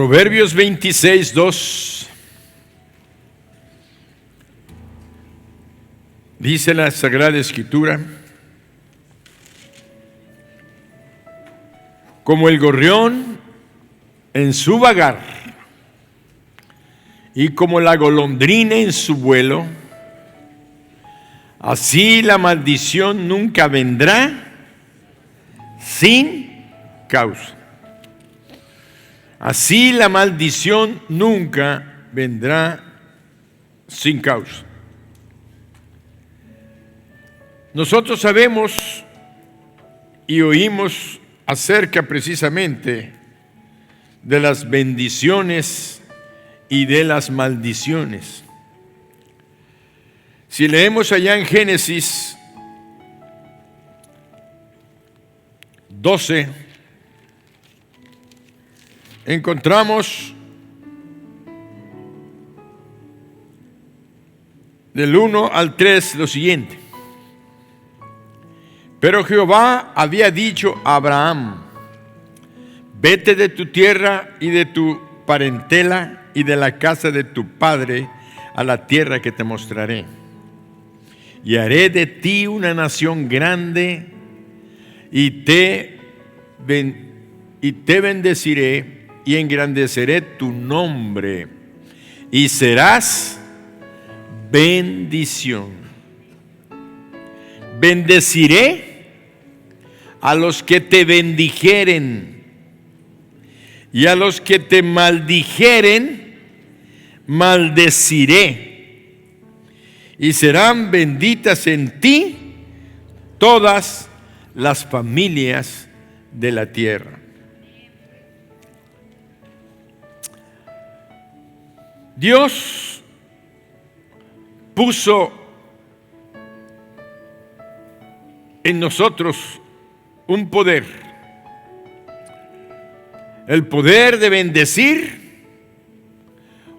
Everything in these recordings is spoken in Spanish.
Proverbios 26:2 dice la Sagrada Escritura: como el gorrión en su vagar y como la golondrina en su vuelo, así la maldición nunca vendrá sin causa. Así la maldición nunca vendrá sin causa. Nosotros sabemos y oímos acerca precisamente de las bendiciones y de las maldiciones. Si leemos allá en Génesis 12, encontramos del 1 al 3 lo siguiente: pero Jehová había dicho a Abraham: vete de tu tierra y de tu parentela y de la casa de tu padre a la tierra que te mostraré, y haré de ti una nación grande, y te bendeciré y engrandeceré tu nombre, y serás bendición. Bendeciré a los que te bendijeren, y a los que te maldijeren, maldeciré. Y serán benditas en ti todas las familias de la tierra. Dios puso en nosotros un poder, el poder de bendecir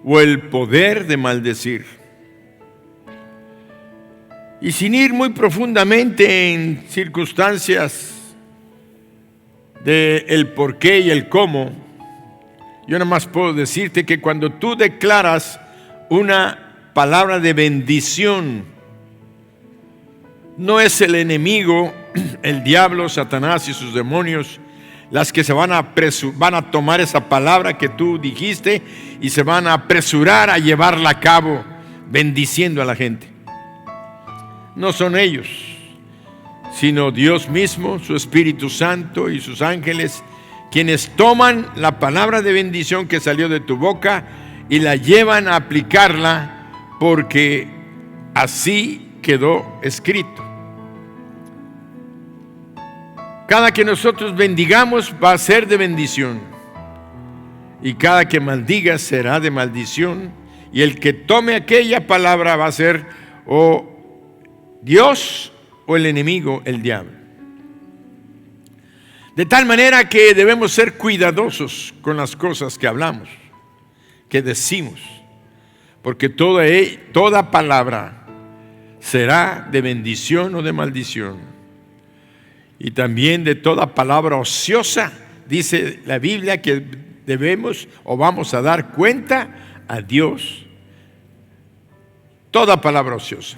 o el poder de maldecir. Y sin ir muy profundamente en circunstancias del por qué y el cómo, yo nada más puedo decirte que cuando tú declaras una palabra de bendición, no es el enemigo, el diablo, Satanás y sus demonios, las que se van a tomar esa palabra que tú dijiste y se van a apresurar a llevarla a cabo, bendiciendo a la gente. No son ellos, sino Dios mismo, su Espíritu Santo y sus ángeles, quienes toman la palabra de bendición que salió de tu boca y la llevan a aplicarla, porque así quedó escrito. Cada que nosotros bendigamos va a ser de bendición, y cada que maldiga será de maldición, y el que tome aquella palabra va a ser o Dios o el enemigo, el diablo. De tal manera que debemos ser cuidadosos con las cosas que hablamos, que decimos, porque toda palabra será de bendición o de maldición. Y también de toda palabra ociosa, dice la Biblia, que debemos o vamos a dar cuenta a Dios. Toda palabra ociosa.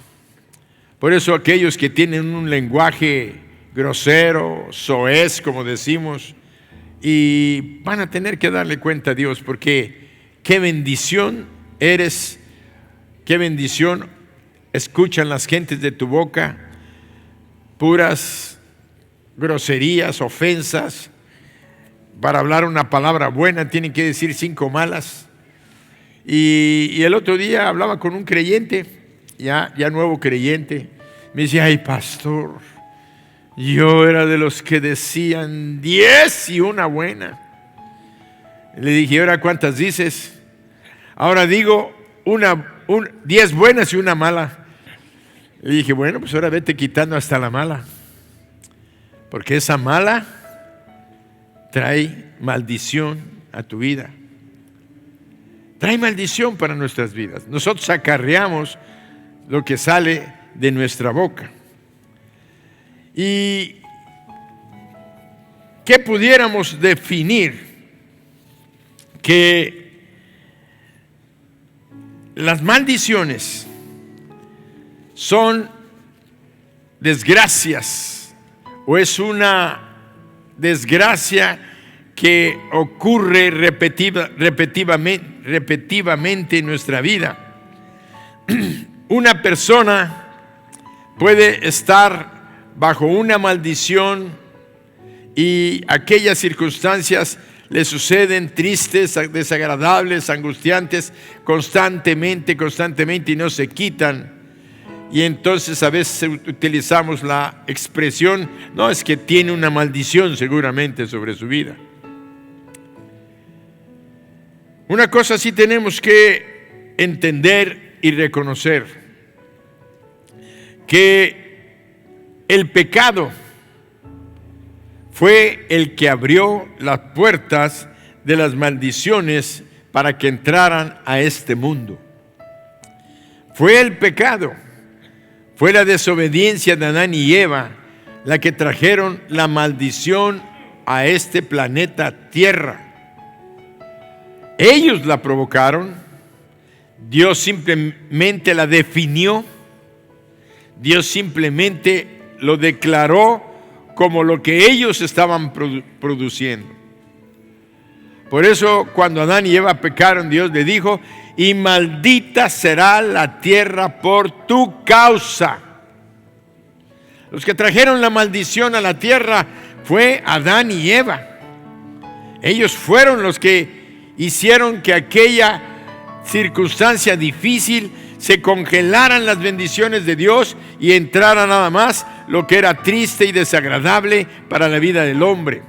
Por eso aquellos que tienen un lenguaje grosero, soez, como decimos, y van a tener que darle cuenta a Dios, porque qué bendición eres, qué bendición escuchan las gentes de tu boca, puras groserías, ofensas. Para hablar una palabra buena tienen que decir 5 malas. Y el otro día hablaba con un creyente, ya nuevo creyente. Me decía: ay, pastor, yo era de los que decían 10 y una buena. Le dije: ¿ahora cuántas dices? Ahora digo 10 buenas y una mala. Le dije: bueno, pues ahora vete quitando hasta la mala, porque esa mala trae maldición a tu vida. Trae maldición para nuestras vidas. Nosotros acarreamos lo que sale de nuestra boca. ¿Y qué pudiéramos definir que las maldiciones son desgracias, o es una desgracia que ocurre repetitivamente en nuestra vida. Una persona puede estar bajo una maldición y aquellas circunstancias le suceden tristes, desagradables, angustiantes, constantemente y no se quitan. Y entonces a veces utilizamos la expresión, no, es que tiene una maldición seguramente sobre su vida. Una cosa sí tenemos que entender y reconocer, que el pecado fue el que abrió las puertas de las maldiciones para que entraran a este mundo. Fue el pecado, fue la desobediencia de Adán y Eva la que trajeron la maldición a este planeta Tierra. Ellos la provocaron, Dios simplemente la definió, Dios simplemente lo declaró como lo que ellos estaban produciendo. Por eso cuando Adán y Eva pecaron, Dios le dijo: y maldita será la tierra por tu causa. Los que trajeron la maldición a la tierra fue Adán y Eva. Ellos fueron los que hicieron que aquella circunstancia difícil se congelaran las bendiciones de Dios y entrara nada más lo que era triste y desagradable para la vida del hombre.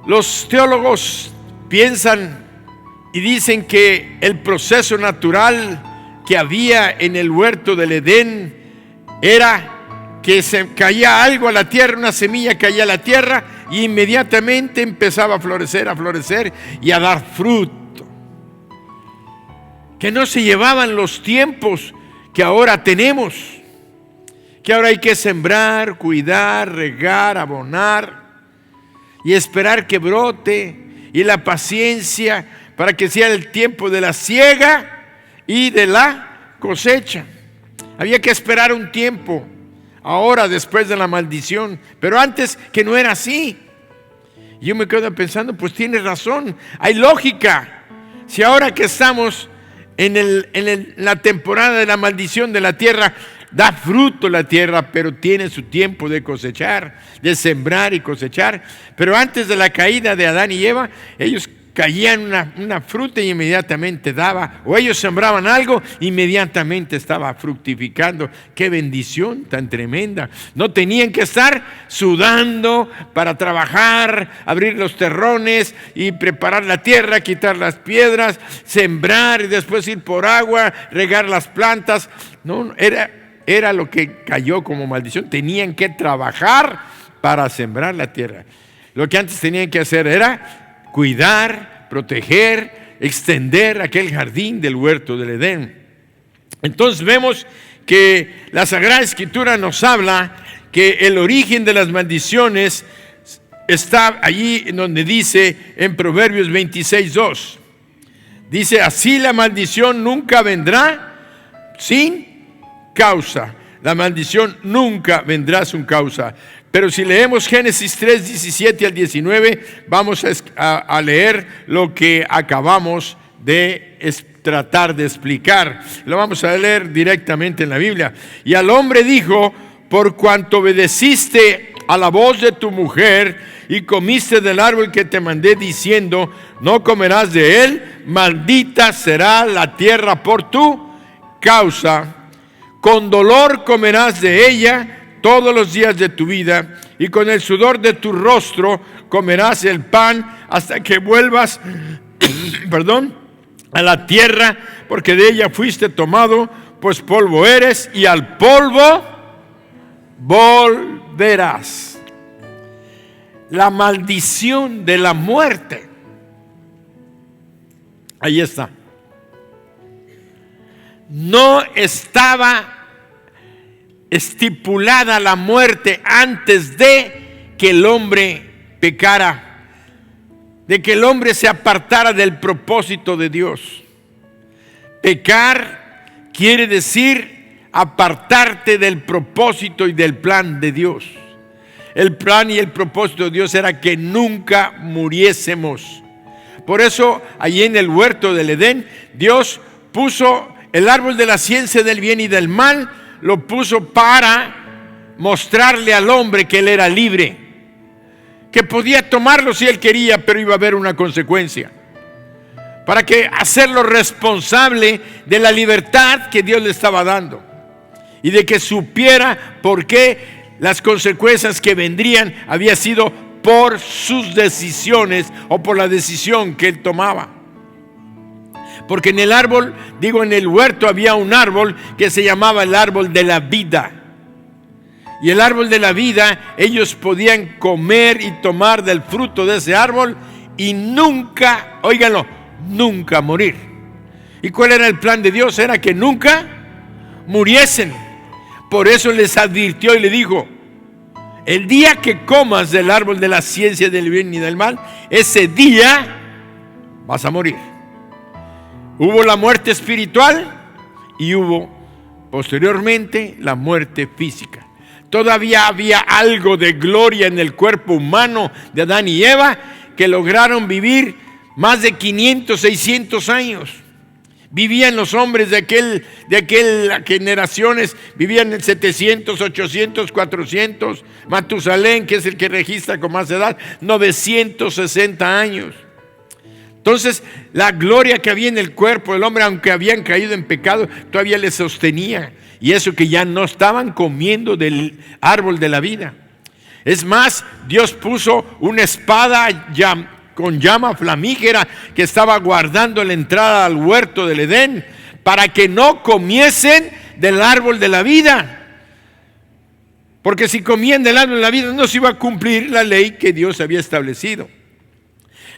Los teólogos piensan y dicen que el proceso natural que había en el huerto del Edén era que se caía algo a la tierra, una semilla caía a la tierra y inmediatamente empezaba a florecer y a dar fruto. Que no se llevaban los tiempos que ahora tenemos, que ahora hay que sembrar, cuidar, regar, abonar y esperar que brote, y la paciencia para que sea el tiempo de la siega y de la cosecha. Había que esperar un tiempo, ahora después de la maldición, pero antes que no era así. Yo me quedo pensando, pues tiene razón, hay lógica. Si ahora que estamos en la temporada de la maldición de la tierra, da fruto la tierra, pero tiene su tiempo de cosechar, de sembrar y cosechar. Pero antes de la caída de Adán y Eva, ellos caían una fruta y inmediatamente daba, o ellos sembraban algo, inmediatamente estaba fructificando. ¡Qué bendición tan tremenda! No tenían que estar sudando para trabajar, abrir los terrones y preparar la tierra, quitar las piedras, sembrar y después ir por agua, regar las plantas. No, era lo que cayó como maldición. Tenían que trabajar para sembrar la tierra. Lo que antes tenían que hacer era cuidar, proteger, extender aquel jardín del huerto del Edén. Entonces vemos que la Sagrada Escritura nos habla que el origen de las maldiciones está allí en donde dice en Proverbios 26:2. Dice: así la maldición nunca vendrá sin causa. La maldición nunca vendrá sin causa. Pero si leemos Génesis 3:17 al 19, vamos a leer lo que acabamos de tratar de explicar. Lo vamos a leer directamente en la Biblia. Y al hombre dijo: por cuanto obedeciste a la voz de tu mujer y comiste del árbol que te mandé diciendo: no comerás de él, maldita será la tierra por tu causa. Con dolor comerás de ella todos los días de tu vida, y con el sudor de tu rostro comerás el pan hasta que vuelvas a la tierra, porque de ella fuiste tomado, pues polvo eres y al polvo volverás. La maldición de la muerte, ahí está. No estaba estipulada la muerte antes de que el hombre pecara. de que el hombre se apartara del propósito de Dios. Pecar quiere decir apartarte del propósito y del plan de Dios. El plan y el propósito de Dios era que nunca muriésemos. Por eso, allí en el huerto del Edén, Dios puso el árbol de la ciencia del bien y del mal, lo puso para mostrarle al hombre que él era libre, que podía tomarlo si él quería, pero iba a haber una consecuencia. Para que hacerlo responsable de la libertad que Dios le estaba dando y de que supiera por qué las consecuencias que vendrían había sido por sus decisiones o por la decisión que él tomaba. Porque en el árbol, en el huerto había un árbol que se llamaba el árbol de la vida. Y el árbol de la vida, ellos podían comer y tomar del fruto de ese árbol y nunca, óiganlo, nunca morir. ¿Y cuál era el plan de Dios? Era que nunca muriesen. Por eso les advirtió y le dijo: el día que comas del árbol de la ciencia del bien y del mal, ese día vas a morir. Hubo la muerte espiritual y hubo posteriormente la muerte física. Todavía había algo de gloria en el cuerpo humano de Adán y Eva, que lograron vivir más de 500, 600 años. Vivían los hombres de aquel generaciones, vivían en 700, 800, 400. Matusalén, que es el que registra con más edad, 960 años. Entonces, la gloria que había en el cuerpo del hombre, aunque habían caído en pecado, todavía les sostenía. Y eso que ya no estaban comiendo del árbol de la vida. Es más, Dios puso una espada con llama flamígera que estaba guardando la entrada al huerto del Edén para que no comiesen del árbol de la vida. Porque si comían del árbol de la vida no se iba a cumplir la ley que Dios había establecido.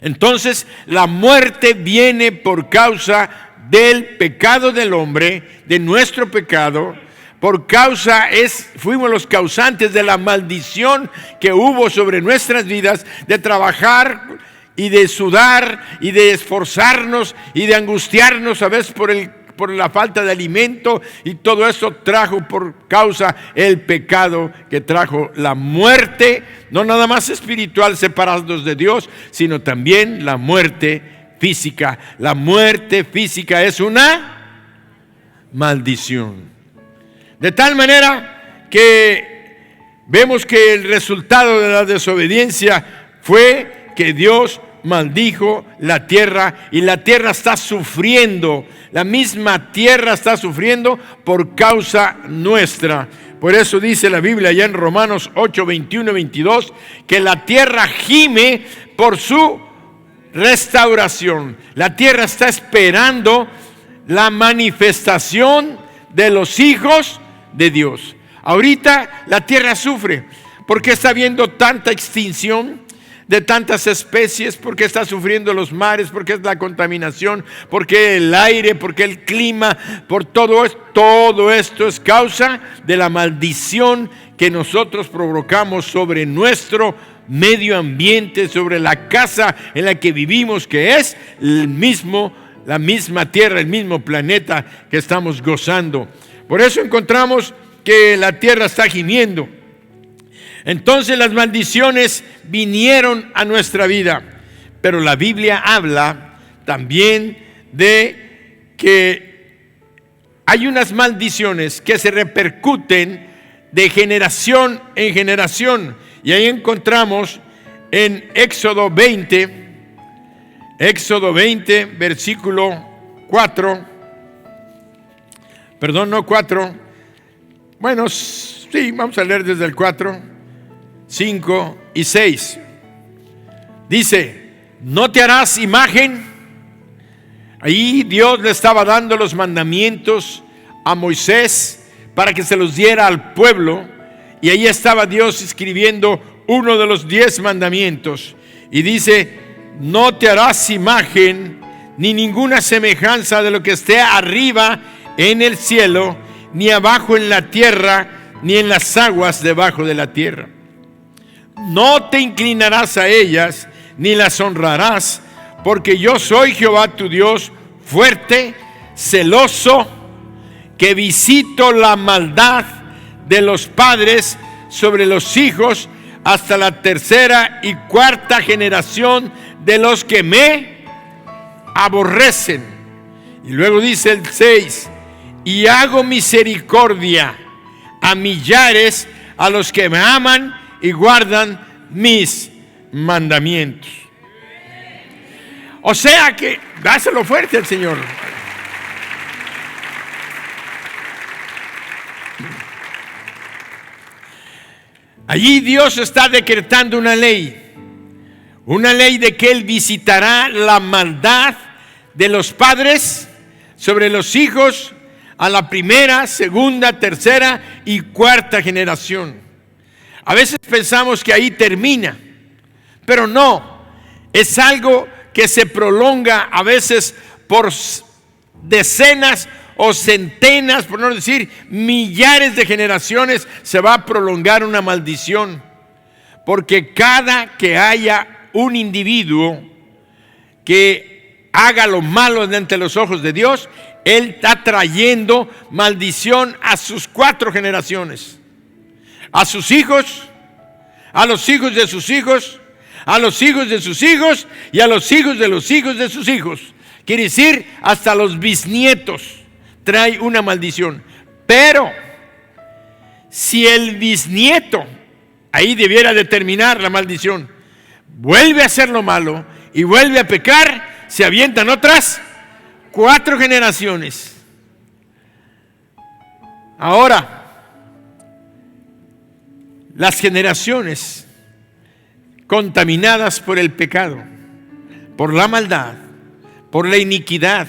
Entonces la muerte viene por causa del pecado del hombre, de nuestro pecado. Fuimos los causantes de la maldición que hubo sobre nuestras vidas, de trabajar y de sudar y de esforzarnos y de angustiarnos a veces por la falta de alimento, y todo eso trajo por causa el pecado que trajo la muerte, no nada más espiritual separados de Dios, sino también la muerte física. La muerte física es una maldición. De tal manera que vemos que el resultado de la desobediencia fue que Dios maldijo la tierra, y la tierra está sufriendo, la misma tierra está sufriendo por causa nuestra. Por eso dice la Biblia allá en Romanos 8, 21 y 22, que la tierra gime por su restauración. La tierra está esperando la manifestación de los hijos de Dios. Ahorita la tierra sufre porque está habiendo tanta extinción de tantas especies, porque está sufriendo los mares, porque es la contaminación, porque el aire, porque el clima, por todo esto es causa de la maldición que nosotros provocamos sobre nuestro medio ambiente, sobre la casa en la que vivimos, que es la misma tierra, el mismo planeta que estamos gozando. Por eso encontramos que la tierra está gimiendo. Entonces las maldiciones vinieron a nuestra vida, pero la Biblia habla también de que hay unas maldiciones que se repercuten de generación en generación, y ahí encontramos en Éxodo 20, versículo 4, perdón, no 4, bueno, sí, vamos a leer desde el 4, 5 y 6. Dice: no te harás imagen. Ahí Dios le estaba dando los mandamientos a Moisés para que se los diera al pueblo, y ahí estaba Dios escribiendo uno de los 10 mandamientos, y dice: no te harás imagen ni ninguna semejanza de lo que esté arriba en el cielo, ni abajo en la tierra, ni en las aguas debajo de la tierra. No te inclinarás a ellas, ni las honrarás, porque yo soy Jehová tu Dios, fuerte, celoso, que visito la maldad de los padres sobre los hijos hasta la tercera y cuarta generación de los que me aborrecen. Y luego dice el 6, y hago misericordia a millares, a los que me aman y guardan mis mandamientos. O sea que, dáselo fuerte al Señor. Allí Dios está decretando una ley de que Él visitará la maldad de los padres sobre los hijos a la primera, segunda, tercera y cuarta generación. A veces pensamos que ahí termina, pero no, es algo que se prolonga a veces por decenas o centenas, por no decir millares de generaciones, se va a prolongar una maldición. Porque cada que haya un individuo que haga lo malo ante los ojos de Dios, él está trayendo maldición a sus 4 generaciones. A sus hijos, a los hijos de sus hijos, a los hijos de sus hijos y a los hijos de los hijos de sus hijos. Quiere decir, hasta los bisnietos trae una maldición. Pero si el bisnieto, ahí debiera determinar la maldición, vuelve a hacer lo malo y vuelve a pecar, se avientan otras 4 generaciones. Ahora, las generaciones contaminadas por el pecado, por la maldad, por la iniquidad,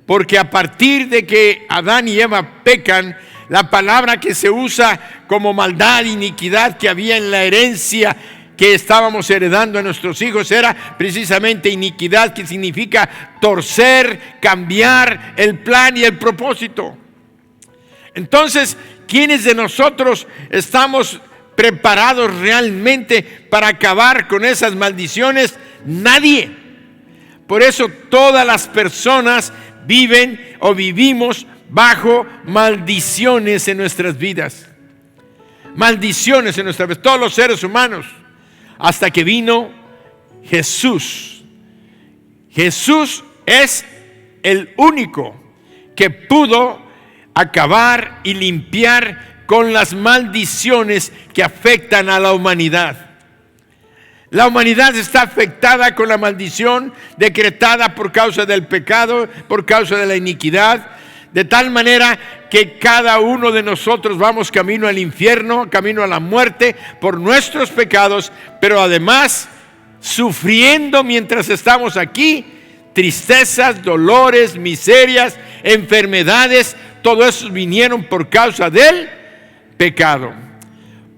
porque a partir de que Adán y Eva pecan, la palabra que se usa como maldad, iniquidad que había en la herencia que estábamos heredando a nuestros hijos era precisamente iniquidad, que significa torcer, cambiar el plan y el propósito. Entonces, ¿quiénes de nosotros estamos preparados realmente para acabar con esas maldiciones? Nadie. Por eso todas las personas viven o vivimos bajo maldiciones en nuestras vidas. Maldiciones en nuestras vidas, todos los seres humanos, hasta que vino Jesús. Jesús es el único que pudo acabar y limpiar con las maldiciones que afectan a la humanidad. La humanidad está afectada con la maldición decretada por causa del pecado, por causa de la iniquidad, de tal manera que cada uno de nosotros vamos camino al infierno, camino a la muerte por nuestros pecados, pero además sufriendo mientras estamos aquí, tristezas, dolores, miserias, enfermedades, todo eso vinieron por causa del pecado.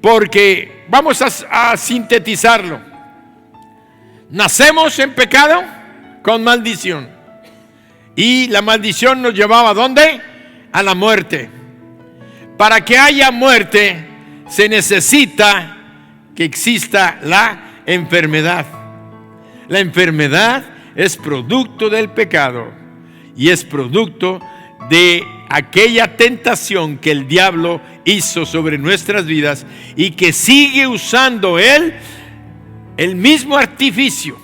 Porque vamos a sintetizarlo. Nacemos en pecado con maldición. Y la maldición nos llevaba ¿a dónde? A la muerte. Para que haya muerte se necesita que exista la enfermedad. La enfermedad es producto del pecado y es producto de aquella tentación que el diablo hizo sobre nuestras vidas y que sigue usando él el mismo artificio,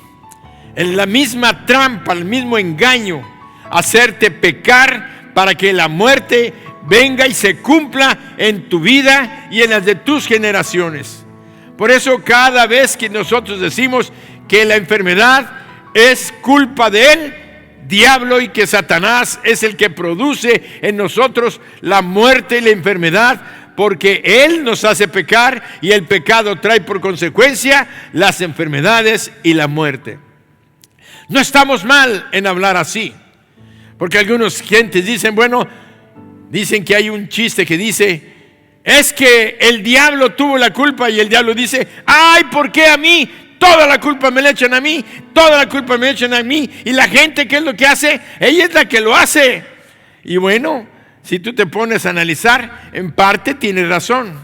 en la misma trampa, el mismo engaño, hacerte pecar para que la muerte venga y se cumpla en tu vida y en las de tus generaciones. Por eso cada vez que nosotros decimos que la enfermedad es culpa del diablo y que Satanás es el que produce en nosotros la muerte y la enfermedad, porque él nos hace pecar y el pecado trae por consecuencia las enfermedades y la muerte. No estamos mal en hablar así, porque algunos gentes dicen, dicen que hay un chiste que dice, es que el diablo tuvo la culpa, y el diablo dice, ay, ¿por qué a mí? Toda la culpa me la echan a mí, toda la culpa me la echan a mí, y la gente, ¿qué es lo que hace? Ella es la que lo hace. Y bueno, si tú te pones a analizar, en parte tienes razón.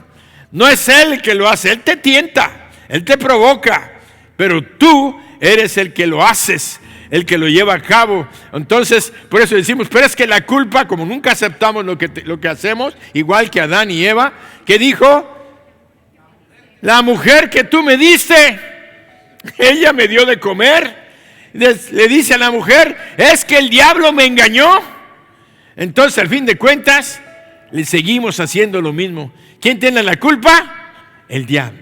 No es él el que lo hace, él te tienta, él te provoca, pero tú eres el que lo haces, el que lo lleva a cabo. Entonces, por eso decimos, pero es que la culpa, como nunca aceptamos lo que hacemos, igual que Adán y Eva, ¿qué dijo? La mujer que tú me diste, ella me dio de comer. Le dice a la mujer, es que el diablo me engañó. Entonces, al fin de cuentas, le seguimos haciendo lo mismo. ¿Quién tiene la culpa? El diablo,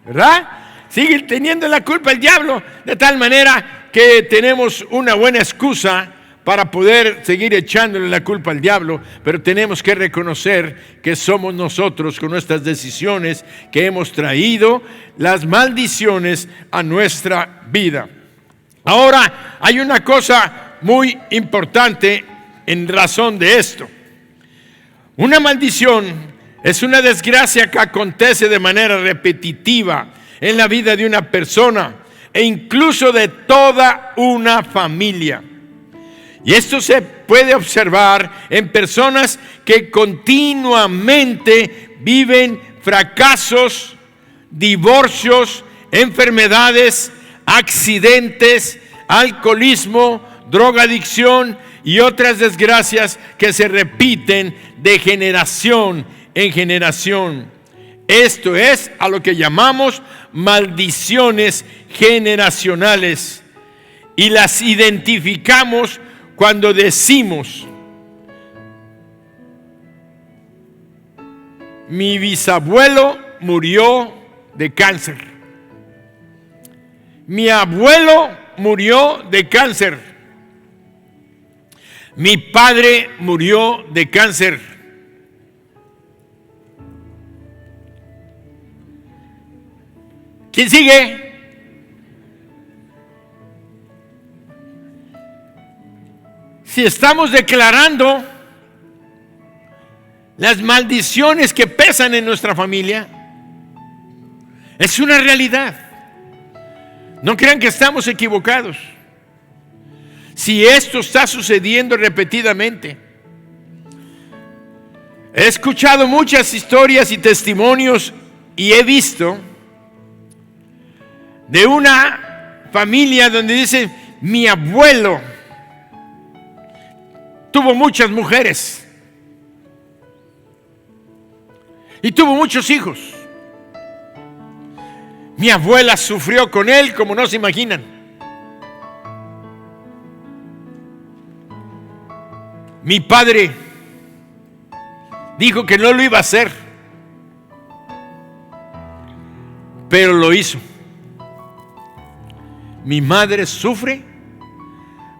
¿verdad? Sigue teniendo la culpa el diablo, de tal manera que tenemos una buena excusa para poder seguir echándole la culpa al diablo, pero tenemos que reconocer que somos nosotros con nuestras decisiones que hemos traído las maldiciones a nuestra vida. Ahora, hay una cosa muy importante en razón de esto. Una maldición es una desgracia que acontece de manera repetitiva en la vida de una persona e incluso de toda una familia. Y esto se puede observar en personas que continuamente viven fracasos, divorcios, enfermedades, accidentes, alcoholismo, drogadicción y otras desgracias que se repiten de generación en generación. Esto es a lo que llamamos maldiciones generacionales, y las identificamos cuando decimos: mi bisabuelo murió de cáncer, mi abuelo murió de cáncer, mi padre murió de cáncer. ¿Quién sigue? Si estamos declarando las maldiciones que pesan en nuestra familia, es una realidad. No crean que estamos equivocados. Si esto está sucediendo repetidamente, he escuchado muchas historias y testimonios y he visto de una familia donde dicen: mi abuelo tuvo muchas mujeres y tuvo muchos hijos. Mi abuela sufrió con él como no se imaginan. Mi padre dijo que no lo iba a hacer, pero lo hizo. Mi madre sufre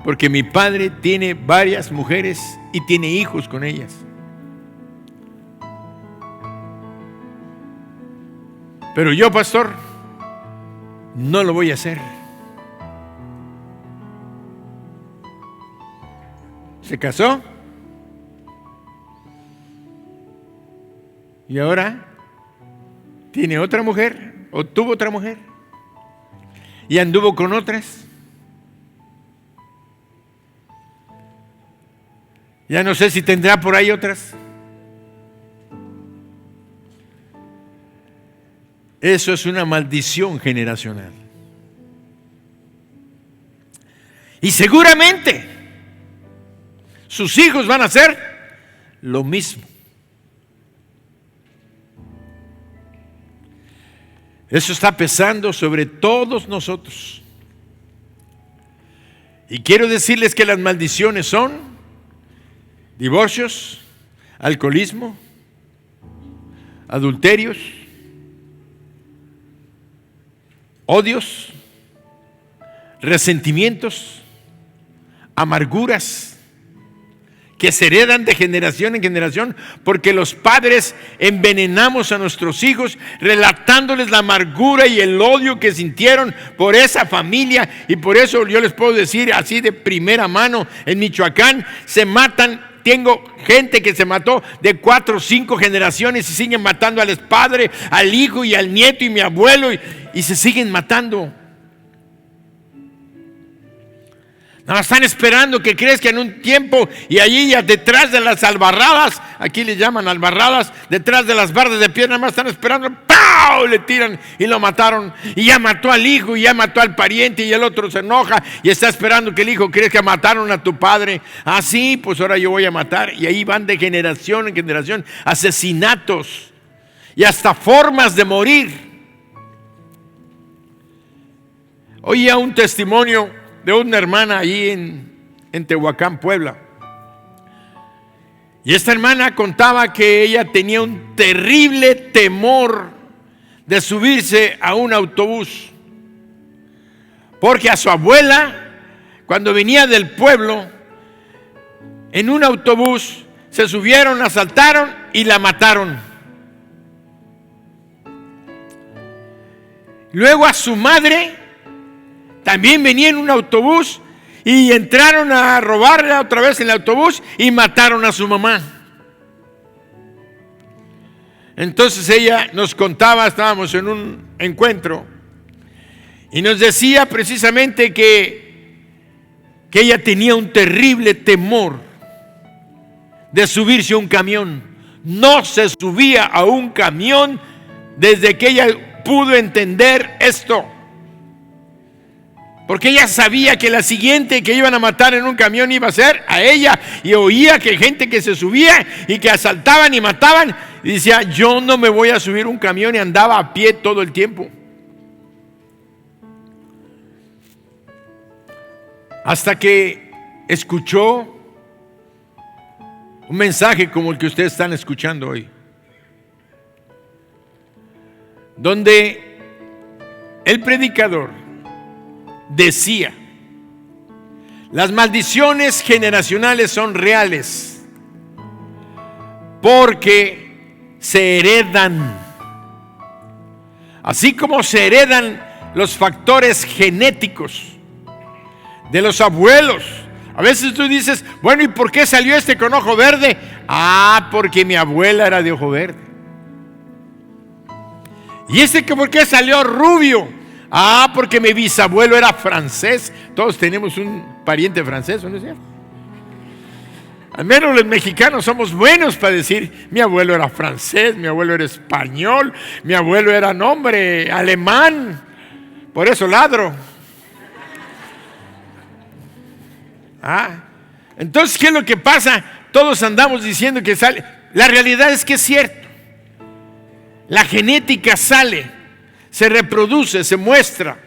porque mi padre tiene varias mujeres y tiene hijos con ellas. Pero yo, pastor, no lo voy a hacer. Se casó y ahora tiene otra mujer, o tuvo otra mujer, y anduvo con otras. Ya no sé si tendrá por ahí otras. Eso es una maldición generacional. Y seguramente sus hijos van a hacer lo mismo. Eso está pesando sobre todos nosotros. Y quiero decirles que las maldiciones son divorcios, alcoholismo, adulterios, odios, resentimientos, amarguras, que se heredan de generación en generación, porque los padres envenenamos a nuestros hijos relatándoles la amargura y el odio que sintieron por esa familia. Y por eso yo les puedo decir así de primera mano: en Michoacán se matan. Tengo gente que se mató de 4 o 5 generaciones y siguen matando al padre, al hijo y al nieto y mi abuelo, y se siguen matando. Nada más están esperando que crezca en un tiempo y allí ya detrás de las albarradas, aquí le llaman albarradas, detrás de las bardas de piedra, nada más están esperando, ¡pau! Le tiran y lo mataron. Y ya mató al hijo y ya mató al pariente y el otro se enoja y está esperando que el hijo crezca. Mataron a tu padre. Ah, sí, pues ahora yo voy a matar. Y ahí van de generación en generación asesinatos y hasta formas de morir. Oía un testimonio de una hermana allí en Tehuacán, Puebla. Y esta hermana contaba que ella tenía un terrible temor de subirse a un autobús, porque a su abuela, cuando venía del pueblo, en un autobús se subieron, asaltaron y la mataron. Luego a su madre también venía en un autobús y entraron a robarla otra vez en el autobús y mataron a su mamá. Entonces ella nos contaba, estábamos en un encuentro y nos decía precisamente que ella tenía un terrible temor de subirse a un camión. No se subía a un camión desde que ella pudo entender esto. Porque ella sabía que la siguiente que iban a matar en un camión iba a ser a ella. Y oía que gente que se subía y que asaltaban y mataban. Y decía, yo no me voy a subir un camión, y andaba a pie todo el tiempo. Hasta que escuchó un mensaje como el que ustedes están escuchando hoy. Donde el predicador decía, las maldiciones generacionales son reales porque se heredan, así como se heredan los factores genéticos de los abuelos. A veces tú dices, bueno, ¿y por qué salió este con ojo verde? Ah, porque mi abuela era de ojo verde. ¿Y este que por qué salió rubio? Ah, porque mi bisabuelo era francés. Todos tenemos un pariente francés, ¿no es cierto? Al menos los mexicanos somos buenos para decir, mi abuelo era francés, mi abuelo era español, mi abuelo era hombre alemán, por eso ladro. Entonces, ¿qué es lo que pasa? Todos andamos diciendo que sale. La realidad es que es cierto. La genética sale, se reproduce, se muestra.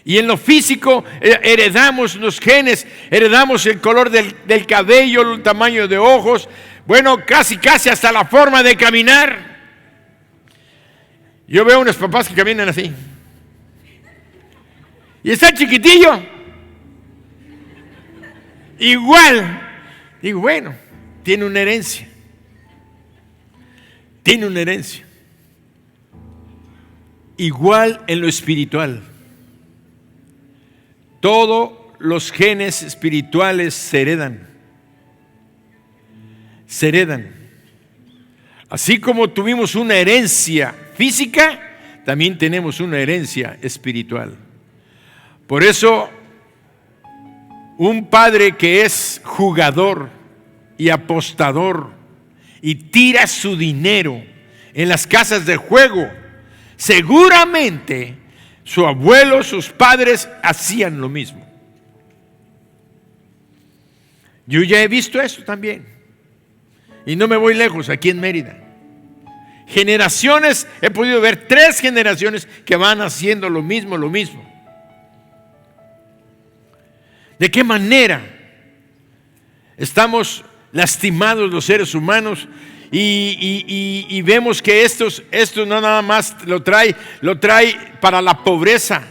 Y en lo físico heredamos los genes, heredamos el color del cabello, el tamaño de ojos, bueno, casi hasta la forma de caminar. Yo veo unos papás que caminan así. Y está chiquitillo. Igual. Y bueno, tiene una herencia. Tiene una herencia. Igual en lo espiritual. Todos los genes espirituales se heredan. Se heredan. Así como tuvimos una herencia física, también tenemos una herencia espiritual. Por eso, un padre que es jugador y apostador y tira su dinero en las casas de juego, seguramente su abuelo, sus padres hacían lo mismo. Yo ya he visto eso también. Y no me voy lejos, aquí en Mérida. Generaciones, he podido ver 3 generaciones que van haciendo lo mismo. ¿De qué manera estamos lastimados los seres humanos? Y vemos que esto no nada más lo trae para la pobreza.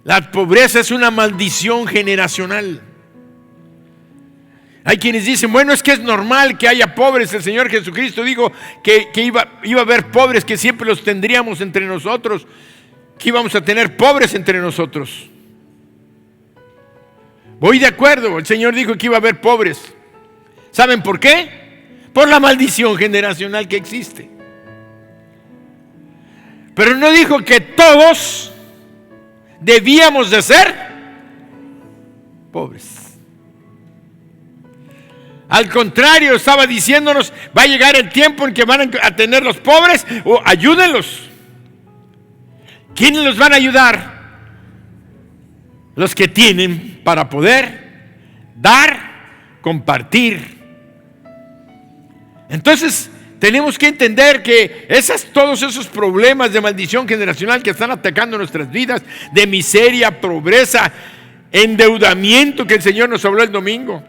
La pobreza es una maldición generacional. Hay quienes dicen, bueno, es que es normal que haya pobres. El Señor Jesucristo dijo que iba a haber pobres, que siempre los tendríamos entre nosotros, que íbamos a tener pobres entre nosotros. Voy de acuerdo, el Señor dijo que iba a haber pobres. ¿Saben por qué? Por la maldición generacional que existe. Pero no dijo que todos debíamos de ser pobres. Al contrario, estaba diciéndonos, va a llegar el tiempo en que van a tener los pobres, o ayúdenlos. ¿Quiénes los van a ayudar? Los que tienen para poder dar, compartir. Entonces, tenemos que entender que todos esos problemas de maldición generacional que están atacando nuestras vidas, de miseria, pobreza, endeudamiento, que el Señor nos habló el domingo.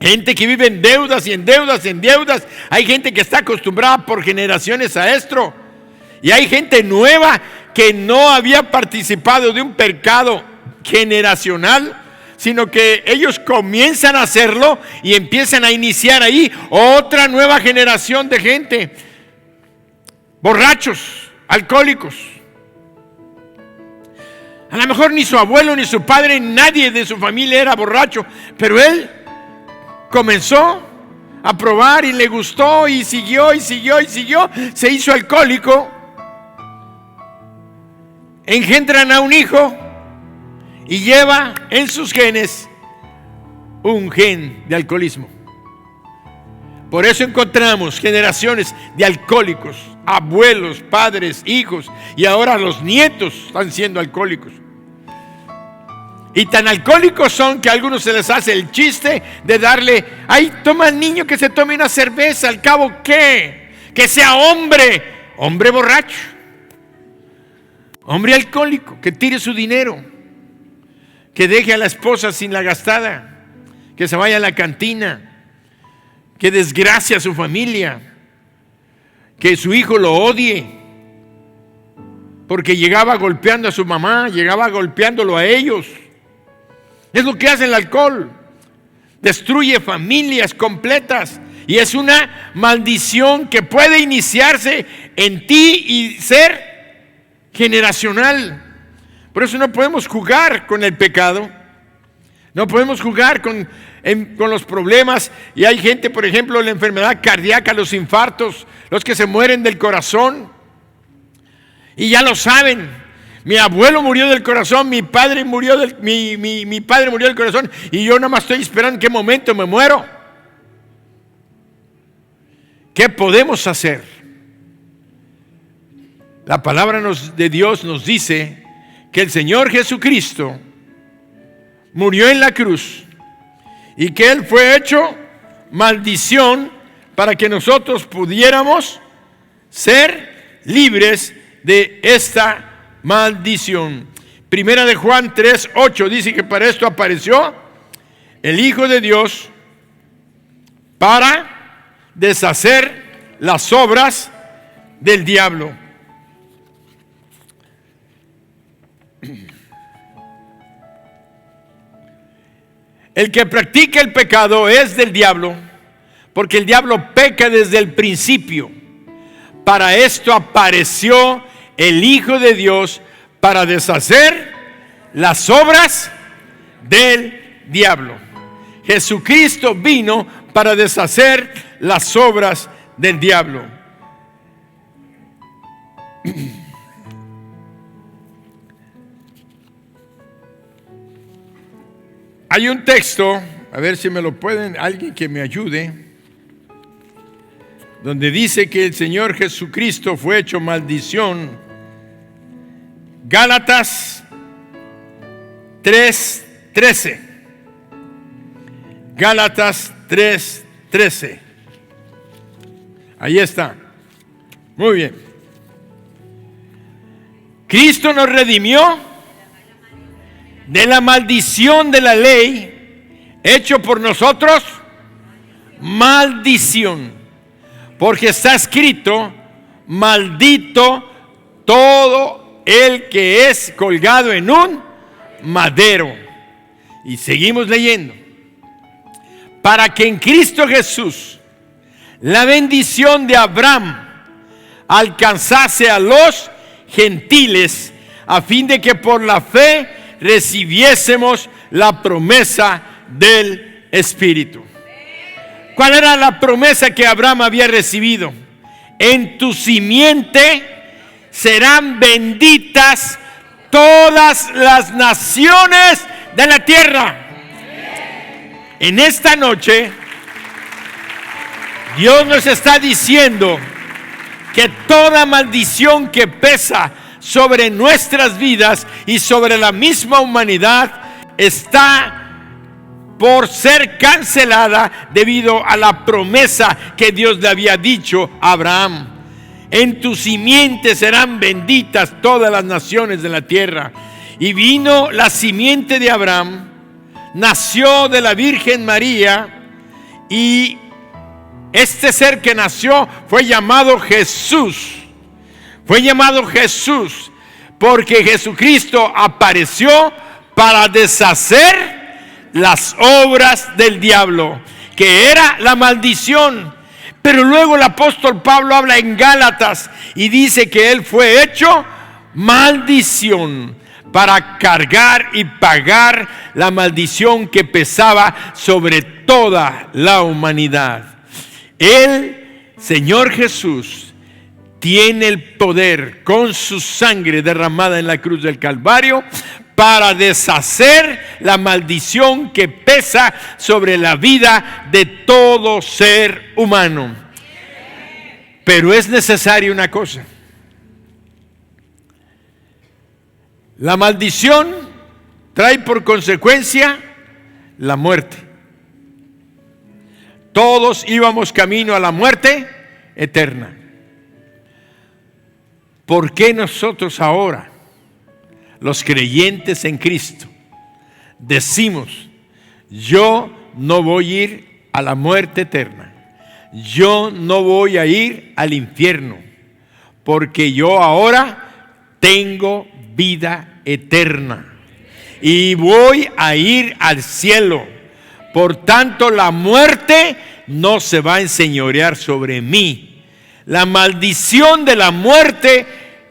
Gente que vive en deudas y en deudas y en deudas. Hay gente que está acostumbrada por generaciones a esto. Y hay gente nueva que no había participado de un pecado generacional, sino que ellos comienzan a hacerlo y empiezan a iniciar ahí otra nueva generación de gente. Borrachos, alcohólicos. A lo mejor ni su abuelo, ni su padre, nadie de su familia era borracho, pero él comenzó a probar y le gustó y siguió y siguió y siguió. Se hizo alcohólico. Engendran a un hijo y lleva en sus genes un gen de alcoholismo. Por eso encontramos generaciones de alcohólicos, abuelos, padres, hijos, y ahora los nietos están siendo alcohólicos. Y tan alcohólicos son que a algunos se les hace el chiste de darle, ay, toma al niño que se tome una cerveza, al cabo ¿qué? Que sea hombre borracho, hombre alcohólico, que tire su dinero, que deje a la esposa sin la gastada, que se vaya a la cantina, que desgracie a su familia, que su hijo lo odie, porque llegaba golpeando a su mamá, llegaba golpeándolo a ellos. Es lo que hace el alcohol. Destruye familias completas. Y es una maldición que puede iniciarse en ti y ser generacional. Por eso no podemos jugar con el pecado. No podemos jugar con los problemas. Y hay gente, por ejemplo, la enfermedad cardíaca, los infartos, los que se mueren del corazón. Y ya lo saben. Mi abuelo murió del corazón, mi padre murió del corazón, y yo nada más estoy esperando en qué momento me muero. ¿Qué podemos hacer? La palabra de Dios nos dice que el Señor Jesucristo murió en la cruz y que Él fue hecho maldición para que nosotros pudiéramos ser libres de esta maldición. Primera de Juan 3:8 dice que para esto apareció el Hijo de Dios, para deshacer las obras del diablo. El que practica el pecado es del diablo, porque el diablo peca desde el principio. Para esto apareció el Hijo de Dios, para deshacer las obras del diablo. Jesucristo vino para deshacer las obras del diablo. Hay un texto, a ver si me lo pueden, alguien que me ayude, donde dice que el Señor Jesucristo fue hecho maldición. Gálatas 3:13. Gálatas 3:13. Ahí está. Muy bien. Cristo nos redimió de la maldición de la ley, hecho por nosotros maldición. Porque está escrito, maldito todo el que es colgado en un madero. Y seguimos leyendo. Para que en Cristo Jesús la bendición de Abraham alcanzase a los gentiles, a fin de que por la fe recibiésemos la promesa del Espíritu. ¿Cuál era la promesa que Abraham había recibido? En tu simiente serán benditas todas las naciones de la tierra. En esta noche, Dios nos está diciendo que toda maldición que pesa sobre nuestras vidas y sobre la misma humanidad está por ser cancelada debido a la promesa que Dios le había dicho a Abraham. En tu simiente serán benditas todas las naciones de la tierra. Y vino la simiente de Abraham, nació de la Virgen María, y este ser que nació fue llamado Jesús. Fue llamado Jesús porque Jesucristo apareció para deshacer las obras del diablo, que era la maldición. Pero luego el apóstol Pablo habla en Gálatas y dice que él fue hecho maldición para cargar y pagar la maldición que pesaba sobre toda la humanidad. El Señor Jesús tiene el poder con su sangre derramada en la cruz del Calvario para deshacer la maldición que pesa sobre la vida de todo ser humano. Pero es necesaria una cosa. La maldición trae por consecuencia la muerte. Todos íbamos camino a la muerte eterna. ¿Por qué nosotros ahora, los creyentes en Cristo, decimos: yo no voy a ir a la muerte eterna, yo no voy a ir al infierno, porque yo ahora tengo vida eterna y voy a ir al cielo? Por tanto, la muerte no se va a enseñorear sobre mí. La maldición de la muerte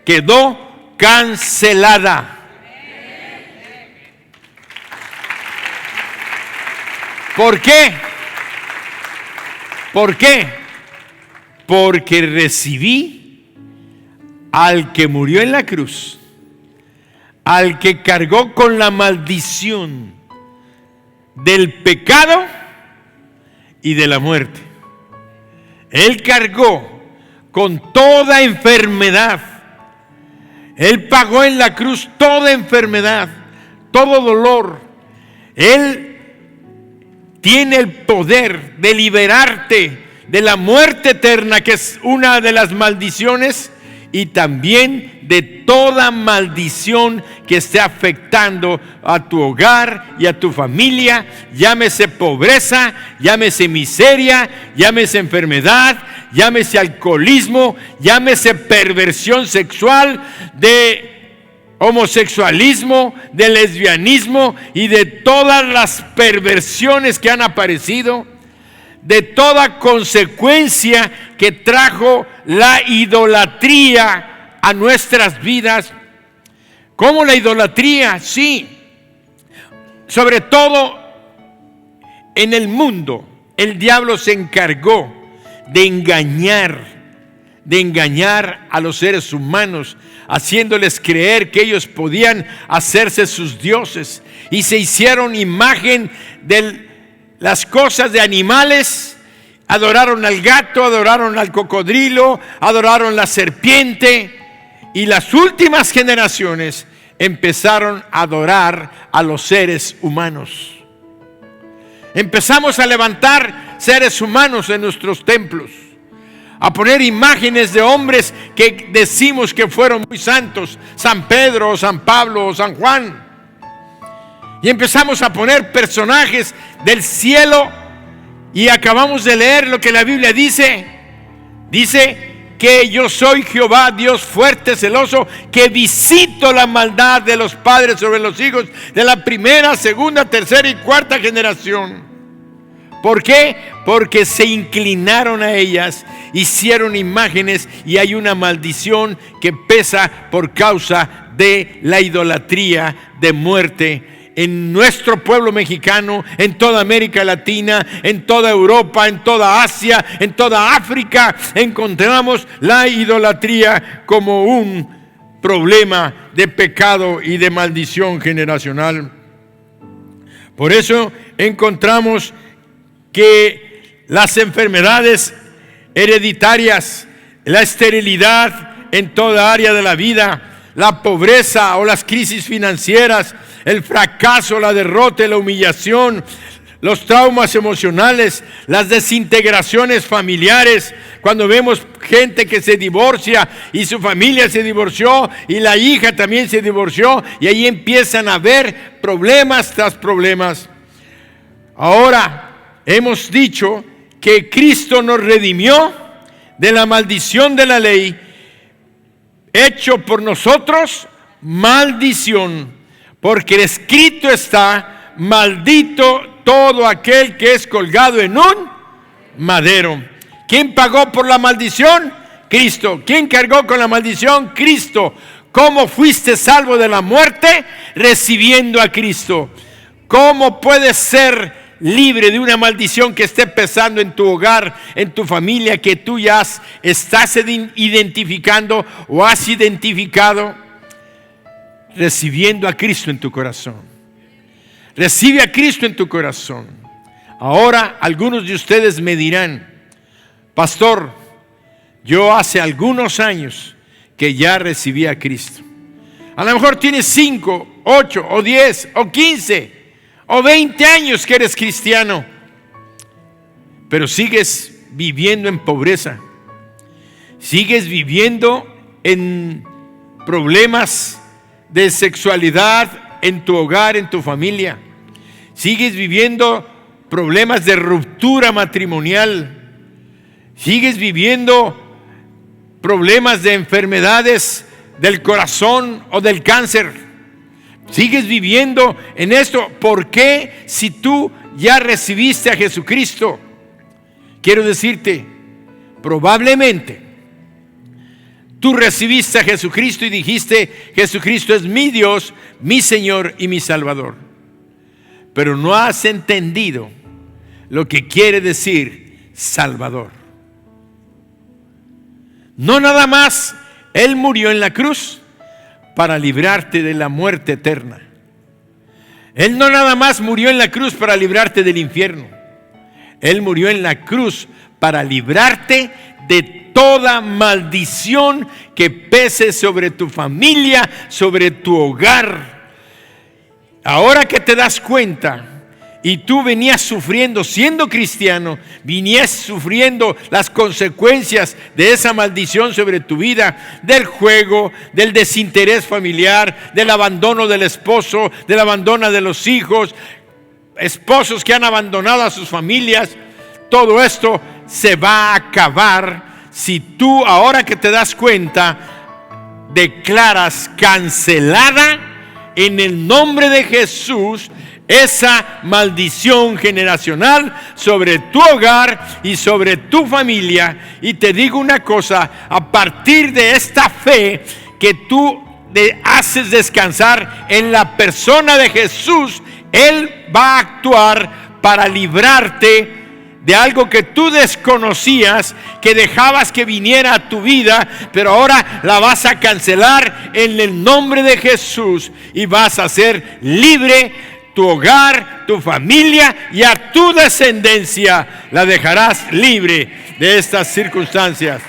quedó cancelada. ¿Por qué? ¿Por qué? Porque recibí al que murió en la cruz, al que cargó con la maldición del pecado y de la muerte. Él cargó con toda enfermedad. Él pagó en la cruz toda enfermedad, todo dolor. Él tiene el poder de liberarte de la muerte eterna, que es una de las maldiciones, y también de toda maldición que esté afectando a tu hogar y a tu familia, llámese pobreza, llámese miseria, llámese enfermedad, llámese alcoholismo, llámese perversión sexual, de homosexualismo, de lesbianismo y de todas las perversiones que han aparecido, de toda consecuencia que trajo la idolatría a nuestras vidas. ¿Cómo la idolatría? Sí, sobre todo en el mundo, el diablo se encargó de engañar a los seres humanos, haciéndoles creer que ellos podían hacerse sus dioses, y se hicieron imagen de las cosas de animales. Adoraron al gato, adoraron al cocodrilo, adoraron la serpiente, y las últimas generaciones empezaron a adorar a los seres humanos. Empezamos a levantar seres humanos en nuestros templos, a poner imágenes de hombres que decimos que fueron muy santos, San Pedro, San Pablo, San Juan. Y empezamos a poner personajes del cielo, y acabamos de leer lo que la Biblia dice. Dice que yo soy Jehová, Dios fuerte, celoso, que visito la maldad de los padres sobre los hijos de la primera, segunda, tercera y cuarta generación. ¿Por qué? Porque se inclinaron a ellas, hicieron imágenes, y hay una maldición que pesa por causa de la idolatría de muerte en nuestro pueblo mexicano, en toda América Latina, en toda Europa, en toda Asia, en toda África. Encontramos la idolatría como un problema de pecado y de maldición generacional. Por eso encontramos que las enfermedades hereditarias, la esterilidad en toda área de la vida, la pobreza o las crisis financieras, el fracaso, la derrota, la humillación, los traumas emocionales, las desintegraciones familiares, cuando vemos gente que se divorcia y su familia se divorció y la hija también se divorció y ahí empiezan a haber problemas tras problemas. Ahora hemos dicho que Cristo nos redimió de la maldición de la ley, hecho por nosotros maldición, porque escrito está: maldito todo aquel que es colgado en un madero. ¿Quién pagó por la maldición? Cristo. ¿Quién cargó con la maldición? Cristo. ¿Cómo fuiste salvo de la muerte? Recibiendo a Cristo. ¿Cómo puedes ser libre de una maldición que esté pesando en tu hogar, en tu familia, que tú ya estás identificando o has identificado? Recibiendo a Cristo en tu corazón. Recibe a Cristo en tu corazón. Ahora algunos de ustedes me dirán: pastor, yo hace algunos años que ya recibí a Cristo. A lo mejor tienes 5, 8 o 10 o 15 o 20 años que eres cristiano, pero sigues viviendo en pobreza, sigues viviendo en problemas de sexualidad en tu hogar, en tu familia, sigues viviendo problemas de ruptura matrimonial, sigues viviendo problemas de enfermedades del corazón o del cáncer, sigues viviendo en esto. ¿Por qué, si tú ya recibiste a Jesucristo? Quiero decirte, probablemente tú recibiste a Jesucristo y dijiste: Jesucristo es mi Dios, mi Señor y mi Salvador. Pero no has entendido lo que quiere decir Salvador. No nada más Él murió en la cruz para librarte de la muerte eterna. Él no nada más murió en la cruz para librarte del infierno. Él murió en la cruz para librarte de toda maldición que pese sobre tu familia, sobre tu hogar. Ahora que te das cuenta, y tú venías sufriendo, siendo cristiano, venías sufriendo las consecuencias de esa maldición sobre tu vida, del juego, del desinterés familiar, del abandono del esposo, del abandono de los hijos, esposos que han abandonado a sus familias. Todo esto se va a acabar si tú, ahora que te das cuenta, declaras cancelada en el nombre de Jesús esa maldición generacional sobre tu hogar y sobre tu familia. Y te digo una cosa: a partir de esta fe que tú haces descansar en la persona de Jesús, Él va a actuar para librarte de algo que tú desconocías, que dejabas que viniera a tu vida, pero ahora la vas a cancelar en el nombre de Jesús y vas a ser libre. Tu hogar, tu familia y a tu descendencia la dejarás libre de estas circunstancias.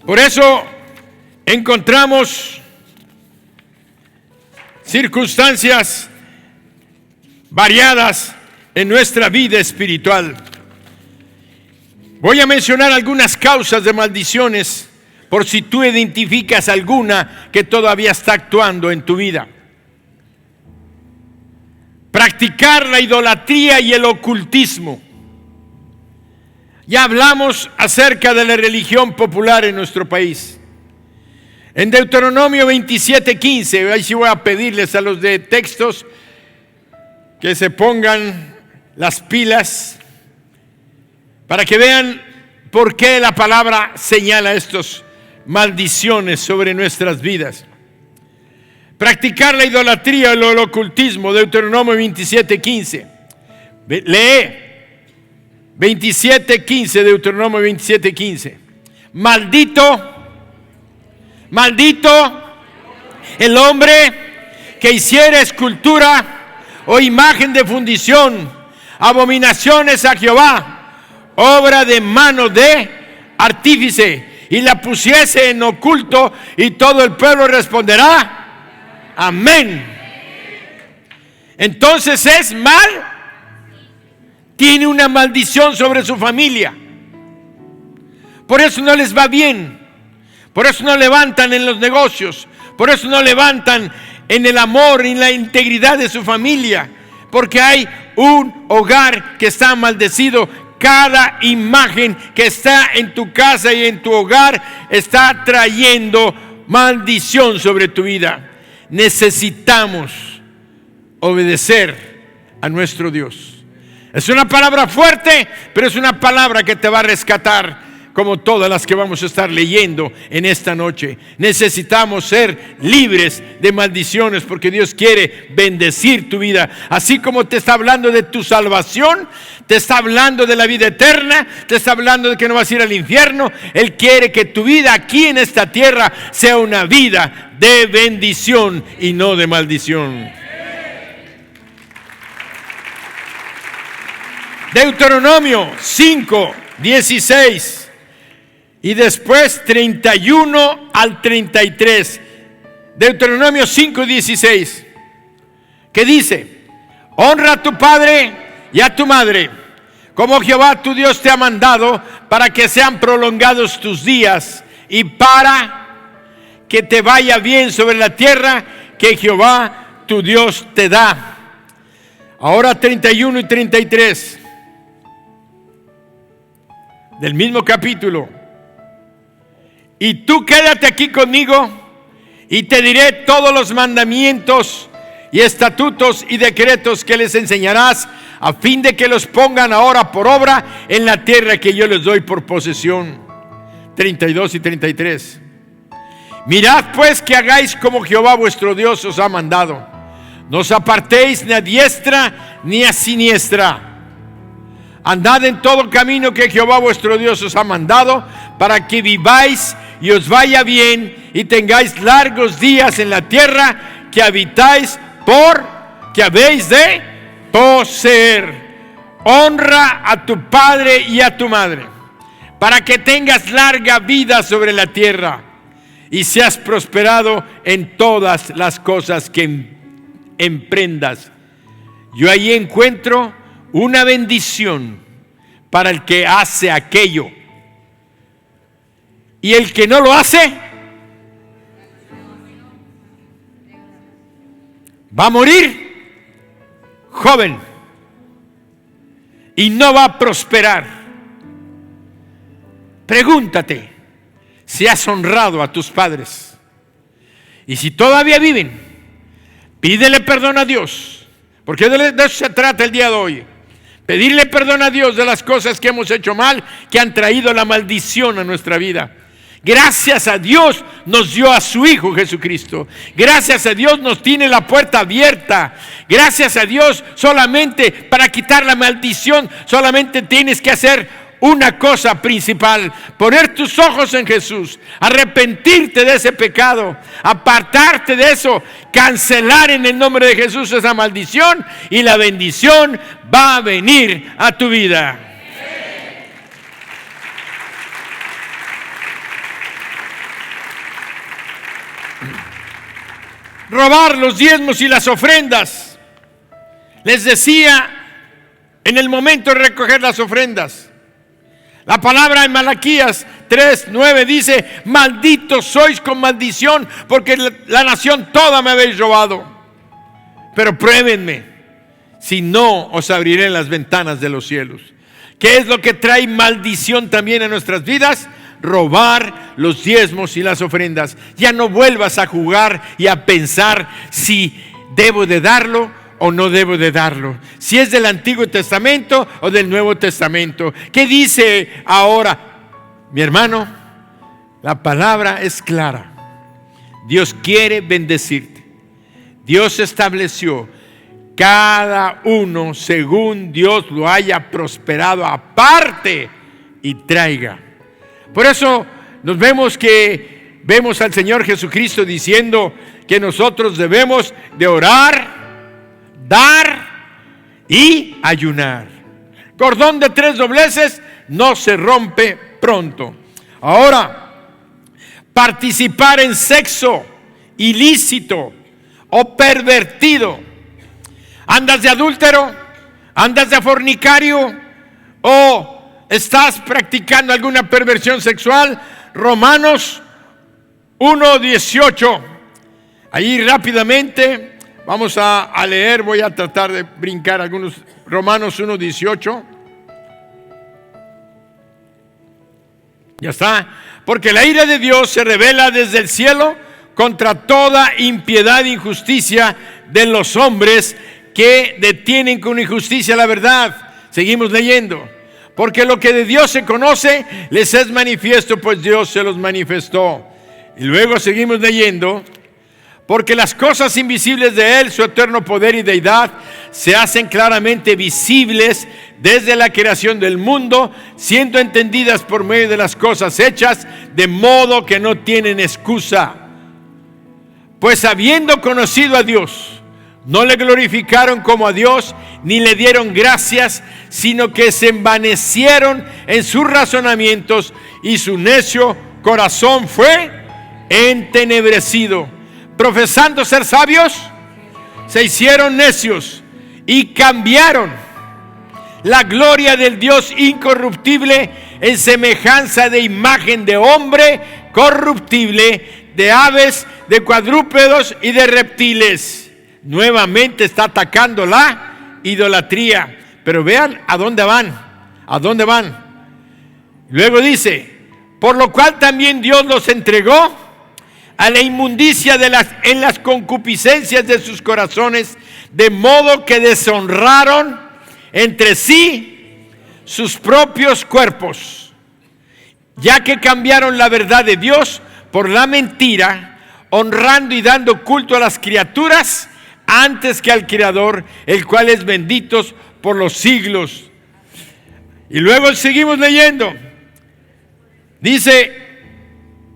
Por eso encontramos circunstancias variadas en nuestra vida espiritual. Voy a mencionar algunas causas de maldiciones por si tú identificas alguna que todavía está actuando en tu vida. Practicar la idolatría y el ocultismo. Ya hablamos acerca de la religión popular en nuestro país. En Deuteronomio 27:15, ahí sí voy a pedirles a los de textos que se pongan las pilas para que vean por qué la palabra señala estas maldiciones sobre nuestras vidas. Practicar la idolatría o el ocultismo, Deuteronomio 27:15. Lee 27:15, Deuteronomio 27:15. Maldito el hombre que hiciera escultura o imagen de fundición, abominaciones a Jehová, obra de mano de artífice, y la pusiese en oculto, y todo el pueblo responderá, amén. Entonces es mal, tiene una maldición sobre su familia. Por eso no les va bien, por eso no levantan en los negocios, por eso no levantan en el amor y en la integridad de su familia, porque hay un hogar que está maldecido. Cada imagen que está en tu casa y en tu hogar está trayendo maldición sobre tu vida. Necesitamos obedecer a nuestro Dios. Es una palabra fuerte, pero es una palabra que te va a rescatar, como todas las que vamos a estar leyendo en esta noche. Necesitamos ser libres de maldiciones, porque Dios quiere bendecir tu vida. Así como te está hablando de tu salvación, te está hablando de la vida eterna, te está hablando de que no vas a ir al infierno. Él quiere que tu vida aquí en esta tierra sea una vida de bendición y no de maldición. Deuteronomio 5:16 y después 31 al 33. Deuteronomio 5:16, que dice: honra a tu padre y a tu madre, como Jehová tu Dios te ha mandado, para que sean prolongados tus días y para que te vaya bien sobre la tierra que Jehová tu Dios te da. Ahora 31 y 33 del mismo capítulo. Y tú quédate aquí conmigo, y te diré todos los mandamientos y estatutos y decretos que les enseñarás, a fin de que los pongan ahora por obra en la tierra que yo les doy por posesión. 32 y 33. Mirad pues que hagáis como Jehová vuestro Dios os ha mandado. No os apartéis ni a diestra ni a siniestra. Andad en todo camino que Jehová vuestro Dios os ha mandado, para que viváis y os vaya bien, y tengáis largos días en la tierra que habitáis, que habéis de poseer. Honra a tu padre y a tu madre, para que tengas larga vida sobre la tierra, y seas prosperado en todas las cosas que emprendas. Yo ahí encuentro una bendición para el que hace aquello, y el que no lo hace va a morir joven y no va a prosperar. Pregúntate si has honrado a tus padres, y si todavía viven, pídele perdón a Dios, porque de eso se trata el día de hoy. Pedirle perdón a Dios de las cosas que hemos hecho mal, que han traído la maldición a nuestra vida. Gracias a Dios nos dio a su Hijo Jesucristo. Gracias a Dios nos tiene la puerta abierta. Gracias a Dios, solamente para quitar la maldición, solamente tienes que hacer una cosa principal: poner tus ojos en Jesús, arrepentirte de ese pecado, apartarte de eso, cancelar en el nombre de Jesús esa maldición, y la bendición va a venir a tu vida. Robar los diezmos y las ofrendas. Les decía en el momento de recoger las ofrendas, la palabra en Malaquías 3:9 dice: malditos sois con maldición, porque la nación toda me habéis robado. Pero pruébenme, si no os abriré las ventanas de los cielos. ¿Qué es lo que trae maldición también a nuestras vidas? Robar los diezmos y las ofrendas. Ya no vuelvas a jugar y a pensar si debo de darlo o no debo de darlo, si es del Antiguo Testamento o del Nuevo Testamento. ¿Qué dice ahora? Mi hermano, la palabra es clara. Dios quiere bendecirte. Dios estableció cada uno según Dios lo haya prosperado aparte y traiga. Por eso vemos al Señor Jesucristo diciendo que nosotros debemos de orar, dar y ayunar. Cordón de 3 dobleces no se rompe pronto. Ahora, participar en sexo ilícito o pervertido. ¿Andas de adúltero? ¿Andas de fornicario? ¿O estás practicando alguna perversión sexual? Romanos 1:18. Ahí rápidamente vamos a leer, voy a tratar de brincar algunos. Romanos 1:18. Ya está. Porque la ira de Dios se revela desde el cielo contra toda impiedad e injusticia de los hombres que detienen con injusticia la verdad. Seguimos leyendo. Porque lo que de Dios se conoce les es manifiesto, pues Dios se los manifestó. Y luego seguimos leyendo. Porque las cosas invisibles de Él, su eterno poder y deidad, se hacen claramente visibles desde la creación del mundo, siendo entendidas por medio de las cosas hechas, de modo que no tienen excusa. Pues habiendo conocido a Dios, no le glorificaron como a Dios, ni le dieron gracias, sino que se envanecieron en sus razonamientos, y su necio corazón fue entenebrecido. Profesando ser sabios, se hicieron necios y cambiaron la gloria del Dios incorruptible en semejanza de imagen de hombre corruptible, de aves, de cuadrúpedos y de reptiles. Nuevamente está atacando la idolatría. Pero vean a dónde van. Luego dice, por lo cual también Dios los entregó a la inmundicia en las concupiscencias de sus corazones, de modo que deshonraron entre sí sus propios cuerpos, ya que cambiaron la verdad de Dios por la mentira, honrando y dando culto a las criaturas antes que al Creador, el cual es bendito por los siglos. Y luego seguimos leyendo. Dice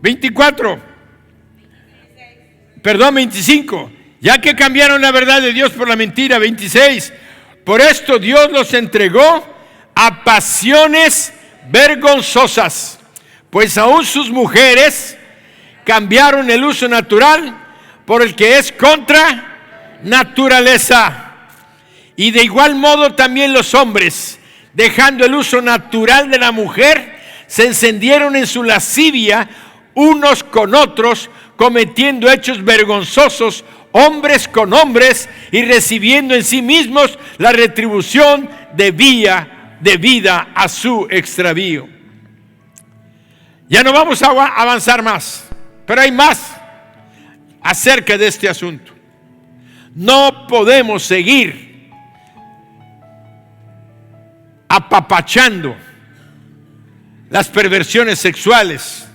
25, ya que cambiaron la verdad de Dios por la mentira. 26, por esto Dios los entregó a pasiones vergonzosas, pues aún sus mujeres cambiaron el uso natural por el que es contra naturaleza. Y de igual modo también los hombres, dejando el uso natural de la mujer, se encendieron en su lascivia unos con otros, cometiendo hechos vergonzosos, hombres con hombres, y recibiendo en sí mismos la retribución debida a su extravío. Ya no vamos a avanzar más, pero hay más acerca de este asunto. No podemos seguir apapachando las perversiones sexuales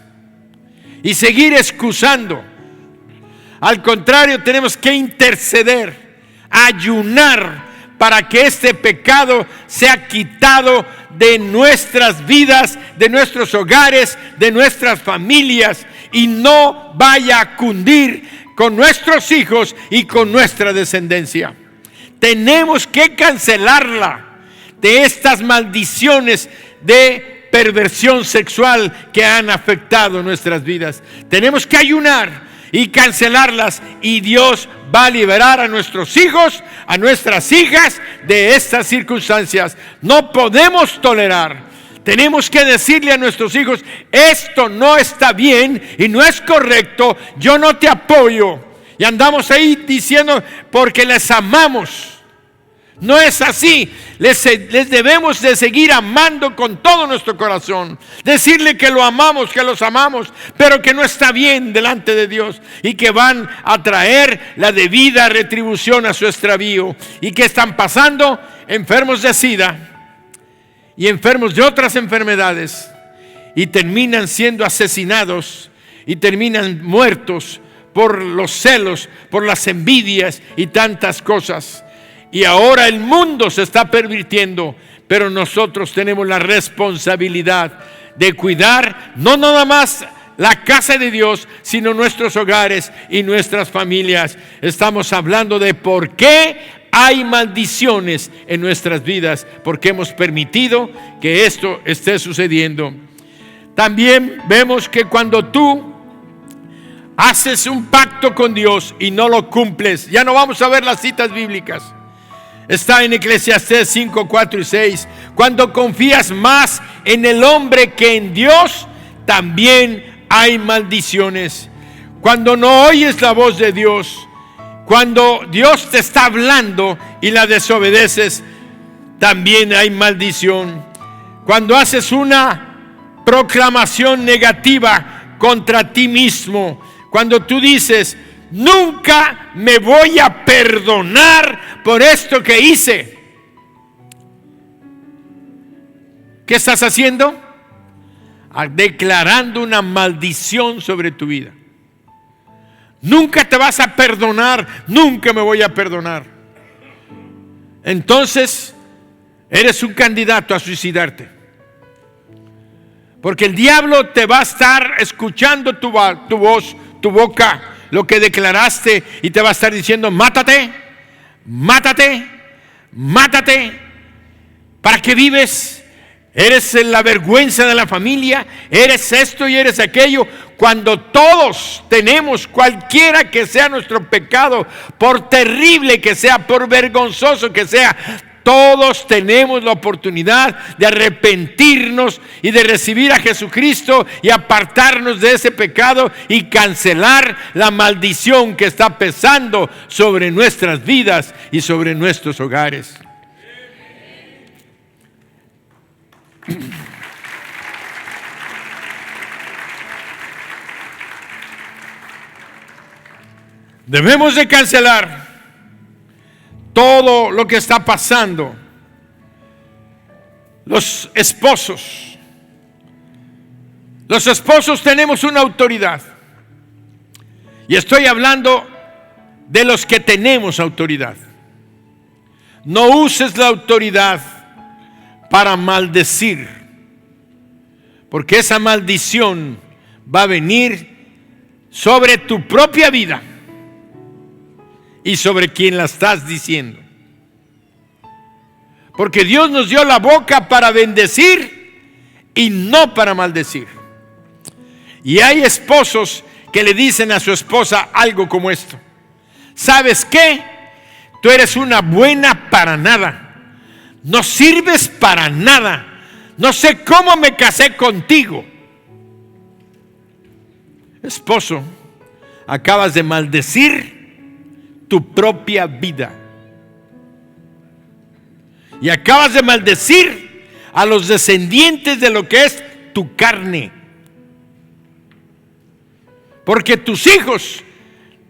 y seguir excusando. Al contrario, tenemos que interceder, ayunar para que este pecado sea quitado de nuestras vidas, de nuestros hogares, de nuestras familias, y no vaya a cundir con nuestros hijos y con nuestra descendencia. Tenemos que cancelarla de estas maldiciones de perversión sexual que han afectado nuestras vidas. Tenemos que ayunar y cancelarlas, y Dios va a liberar a nuestros hijos, a nuestras hijas de estas circunstancias. No podemos tolerar. Tenemos que decirle a nuestros hijos: esto no está bien y no es correcto, yo no te apoyo. Y andamos ahí diciendo porque les amamos. No es así. Les debemos de seguir amando con todo nuestro corazón, decirle que lo amamos, que los amamos, pero que no está bien delante de Dios, y que van a traer la debida retribución a su extravío. ¿Y qué están pasando? Enfermos de SIDA y enfermos de otras enfermedades, y terminan siendo asesinados y terminan muertos por los celos, por las envidias y tantas cosas. Y ahora el mundo se está pervirtiendo, pero nosotros tenemos la responsabilidad de cuidar no nada más la casa de Dios, sino nuestros hogares y nuestras familias. Estamos hablando de por qué hay maldiciones en nuestras vidas, porque hemos permitido que esto esté sucediendo. También vemos que cuando tú haces un pacto con Dios y no lo cumples, ya no vamos a ver las citas bíblicas. Está en Eclesiastés 5, 4 y 6. Cuando confías más en el hombre que en Dios, también hay maldiciones. Cuando no oyes la voz de Dios, cuando Dios te está hablando y la desobedeces, también hay maldición. Cuando haces una proclamación negativa contra ti mismo, cuando tú dices: nunca me voy a perdonar por esto que hice, ¿qué estás haciendo? Declarando una maldición sobre tu vida. Nunca te vas a perdonar, nunca me voy a perdonar. Entonces eres un candidato a suicidarte, porque el diablo te va a estar escuchando tu voz, tu boca, lo que declaraste, y te va a estar diciendo: mátate, mátate, mátate. ¿Para qué vives? Eres la vergüenza de la familia, eres esto y eres aquello. Cuando todos tenemos, cualquiera que sea nuestro pecado, por terrible que sea, por vergonzoso que sea, todos tenemos la oportunidad de arrepentirnos y de recibir a Jesucristo y apartarnos de ese pecado y cancelar la maldición que está pesando sobre nuestras vidas y sobre nuestros hogares. Debemos de cancelar todo lo que está pasando. Los esposos tenemos una autoridad, y estoy hablando de los que tenemos autoridad. No uses la autoridad para maldecir, porque esa maldición va a venir sobre tu propia vida y sobre quien la estás diciendo. Porque Dios nos dio la boca para bendecir y no para maldecir. Y hay esposos que le dicen a su esposa algo como esto: ¿sabes qué? Tú eres una buena para nada. No sirves para nada. No sé cómo me casé contigo. Esposo, acabas de maldecir tu propia vida. Y acabas de maldecir a los descendientes de lo que es tu carne. Porque tus hijos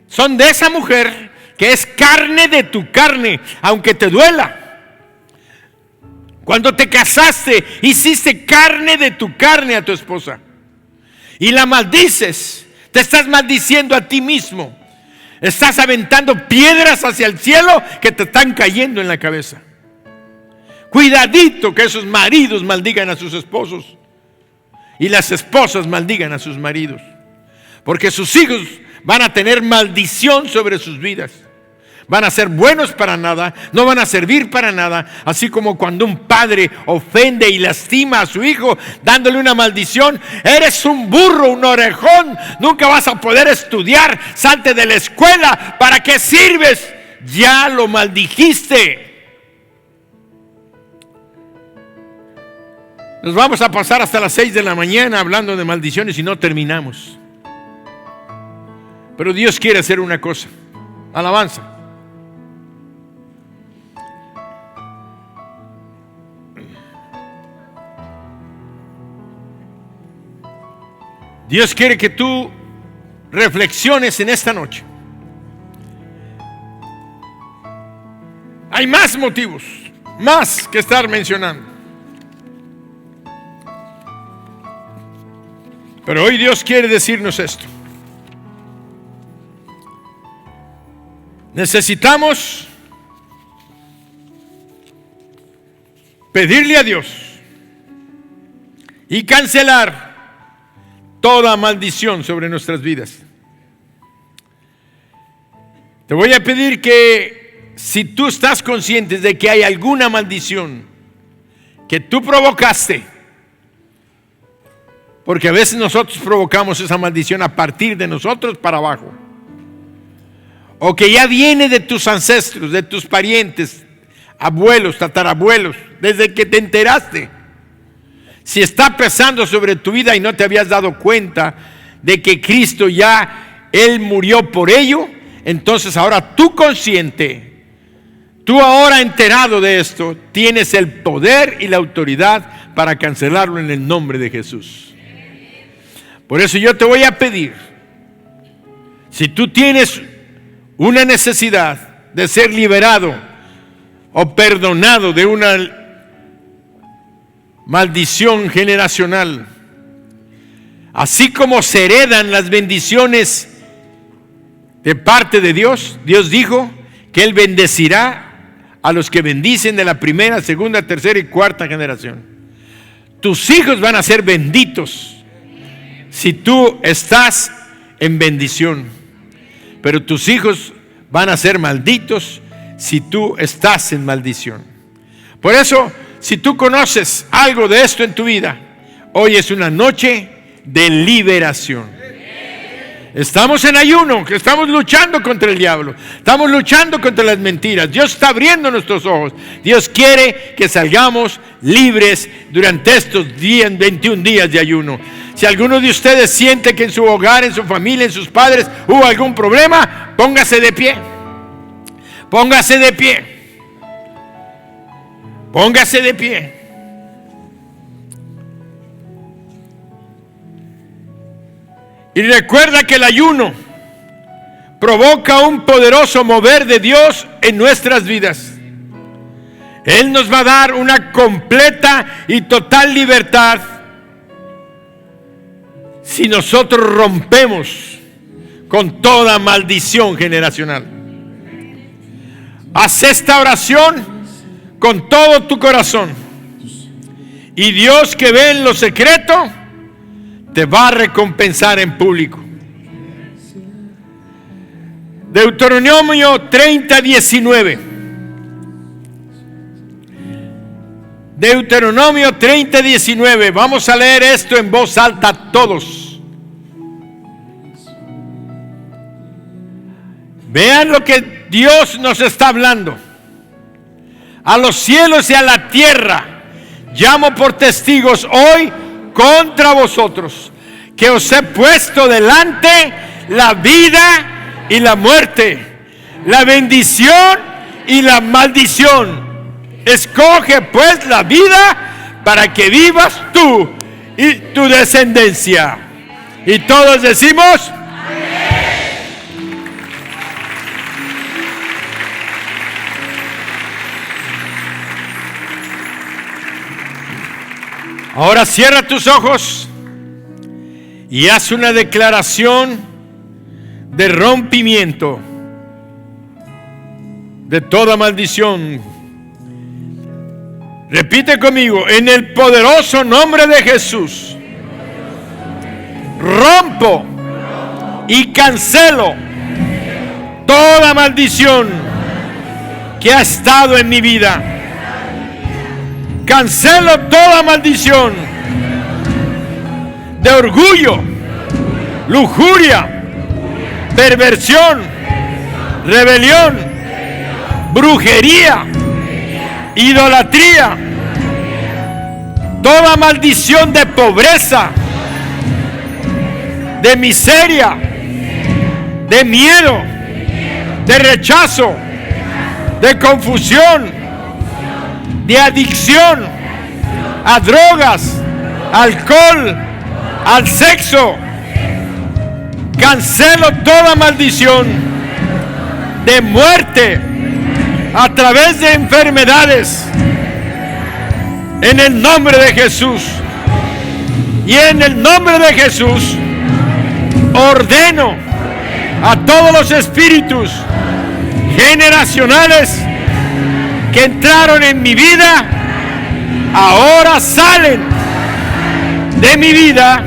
son de esa mujer que es carne de tu carne, aunque te duela. Cuando te casaste, hiciste carne de tu carne a tu esposa y la maldices. Te estás maldiciendo a ti mismo. Estás aventando piedras hacia el cielo que te están cayendo en la cabeza. Cuidadito que esos maridos maldigan a sus esposos y las esposas maldigan a sus maridos, porque sus hijos van a tener maldición sobre sus vidas. Van a ser buenos para nada, no van a servir para nada. Así como cuando un padre ofende y lastima a su hijo dándole una maldición: eres un burro, un orejón, nunca vas a poder estudiar, salte de la escuela, ¿para qué sirves? Ya lo maldijiste. Nos vamos a pasar hasta las 6 de la mañana hablando de maldiciones y no terminamos. Pero Dios quiere hacer una cosa. Alabanza. Dios quiere que tú reflexiones en esta noche. Hay más motivos, más que estar mencionando. Pero hoy Dios quiere decirnos esto. Necesitamos pedirle a Dios y cancelar toda maldición sobre nuestras vidas. Te voy a pedir que si tú estás consciente de que hay alguna maldición que tú provocaste, porque a veces nosotros provocamos esa maldición a partir de nosotros para abajo, o que ya viene de tus ancestros, de tus parientes, abuelos, tatarabuelos, desde que te enteraste. Si está pesando sobre tu vida y no te habías dado cuenta de que Cristo ya, Él murió por ello, entonces ahora tú consciente, tú ahora enterado de esto, tienes el poder y la autoridad para cancelarlo en el nombre de Jesús. Por eso yo te voy a pedir, si tú tienes una necesidad de ser liberado o perdonado de una maldición generacional, así como se heredan las bendiciones de parte de Dios, Dios dijo que Él bendecirá a los que bendicen de la primera, segunda, tercera y cuarta generación. Tus hijos van a ser benditos si tú estás en bendición, pero tus hijos van a ser malditos si tú estás en maldición. Por eso, si tú conoces algo de esto en tu vida, hoy es una noche de liberación. Estamos en ayuno, que estamos luchando contra el diablo, estamos luchando contra las mentiras. Dios está abriendo nuestros ojos. Dios quiere que salgamos libres durante estos 21 días de ayuno. Si alguno de ustedes siente que en su hogar, en su familia, en sus padres hubo algún problema, póngase de pie. Póngase de pie. Póngase de pie. Y recuerda que el ayuno provoca un poderoso mover de Dios en nuestras vidas. Él nos va a dar una completa y total libertad si nosotros rompemos con toda maldición generacional. Haz esta oración con todo tu corazón, y Dios, que ve en lo secreto, te va a recompensar en público. Deuteronomio 30:19. Deuteronomio 30:19. Vamos a leer esto en voz alta todos. Vean lo que Dios nos está hablando. A los cielos y a la tierra llamo por testigos hoy contra vosotros, que os he puesto delante la vida y la muerte, la bendición y la maldición. Escoge pues la vida para que vivas tú y tu descendencia. Y todos decimos: ahora cierra tus ojos y haz una declaración de rompimiento de toda maldición. Repite conmigo: en el poderoso nombre de Jesús, rompo y cancelo toda maldición que ha estado en mi vida. Cancelo toda maldición de orgullo, lujuria, perversión, rebelión, brujería, idolatría, toda maldición de pobreza, de miseria, de miedo, de rechazo, de confusión, de adicción a drogas, alcohol, al sexo. Cancelo toda maldición de muerte a través de enfermedades en el nombre de Jesús. Y en el nombre de Jesús ordeno a todos los espíritus generacionales que entraron en mi vida, ahora salen de mi vida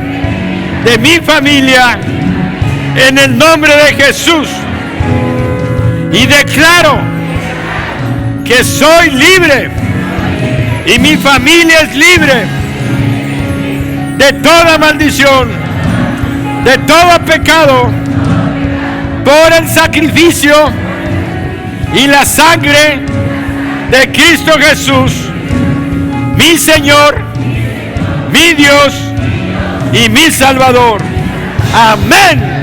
de mi familia, en el nombre de Jesús. Y declaro que soy libre y mi familia es libre de toda maldición, de todo pecado, por el sacrificio y la sangre de Cristo Jesús, mi Señor, mi Dios y mi Salvador. Amén.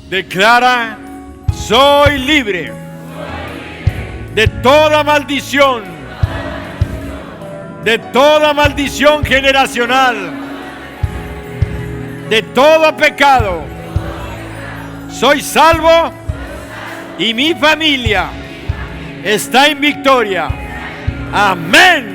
Declara: soy libre de toda maldición, de toda maldición generacional, de todo pecado. Soy salvo y mi familia está en victoria. Amén.